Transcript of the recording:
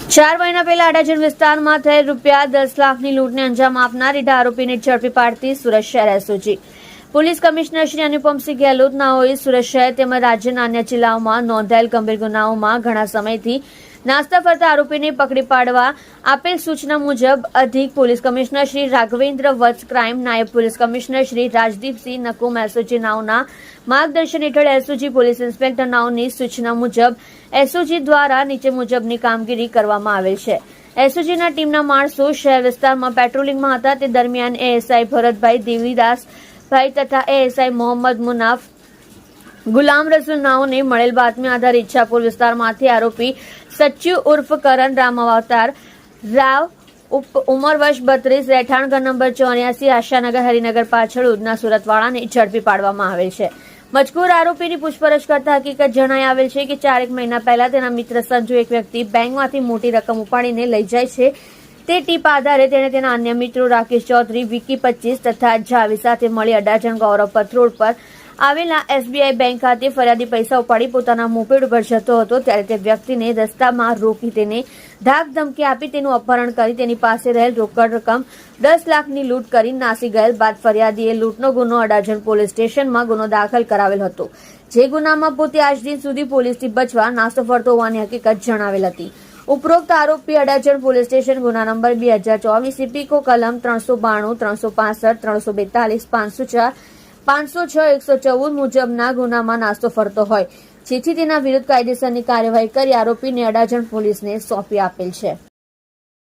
4 મહિના પહેલા અડાજણ વિસ્તારમાં થયેલ ₹10 લાખની લૂંટને અંજામ આપનાર રીઢા આરોપીને ઝડપી પાડતી સુરત શહેર SOG police commissioner Shri Anupamsinh Gehlot નાઓએ સુરત શહેર તેમજ રાજ્યના અન્ય જિલ્લાઓમાં નોંધાયેલ ગંભીર ગુનાઓમાં ઘણા સમયથી નાસ્તા ફરતા આરોપીને પકડી પાડવા આપેલ સૂચના મુજબ અધિક police commissioner Shri Raghavendra Vats crime નાયબ police commissioner Shri Rajdeepsinh Nakum SOG નાઓના માર્ગદર્શન હેઠળ એસઓજી પોલીસ ઇન્સ્પેક્ટર નાઓની સૂચના મુજબ એસઓજી દ્વારા નીચે મુજબની કામગીરી કરવામાં આવેલ છે। એસઓજીના ટીમના માણસો શહેર વિસ્તારમાં પેટ્રોલિંગમાં હતા તે દરમિયાન એએસઆઈ ભરતભાઈ દેવીદાસભાઈ તથા એએસઆઈ મોહમ્મદ મુનાફ ગુલામ રસુલ નાઓને મળેલ બાતમી આધારે ઈચ્છાપુર વિસ્તારમાંથી આરોપી સચ્ચુ ઉર્ફ કરણ રામ અવતાર રાવ ઉંમર વર્ષ 32 રહેઠાણ ઘર નંબર 84 આશાનગર હરિનગર પાછળ ઉધના સુરતવાળાને ઝડપી પાડવામાં આવેલ છે। મજકૂર આરોપીની પૂછપરછ કરતા હકીકત જણાઈ આવેલ છે કે 4 મહિના પહેલા તેના મિત્ર સંજુ એક વ્યક્તિ બેંકમાંથી મોટી રકમ ઉપાડીને લઈ જાય છે તે ટીપ આધારે તેણે તેના અન્ય મિત્રો રાકેશ ચૌધરી, વિકી 25 તથા જાવી સાથે મળી અડાજણ ગૌરવ પથ રોડ પર આવેલા એસબીઆઈ બેંક ખાતે ફરિયાદી પૈસા ઉપાડી પોતાના મોપેડ ઉપર જતો હતો ત્યારે તે વ્યક્તિને રસ્તામાં રોકી તેને ધાક ધમકી આપી તેનું અપહરણ કરી તેની પાસે રહેલ રોકડ રકમ 10 લાખની લૂંટ કરી નાસી ગયેલ બાદ ફરિયાદીએ લૂંટનો ગુનો અડાજણ પોલીસ સ્ટેશનમાં ગુનો દાખલ કરાવેલ હતો જે ગુનામાં પોતે આજ દિન સુધી પોલીસથી બચવા નાસ્તો ફરતો હોવાની હકીકત જણાવેલ હતી। ઉપરોક્ત આરોપી અડાજણ પોલીસ સ્ટેશન ગુના નંબર 2024 ઇપીકો કલમ 392, 365, 342, 504, 506, 114 મુજબના ગુનામાં નાસ્તો ફરતો હોય જેથી તેના વિરુદ્ધ કાયદેસરની કાર્યવાહી કરી આરોપીને અડાજણ પોલીસને સોંપી આપેલ છે।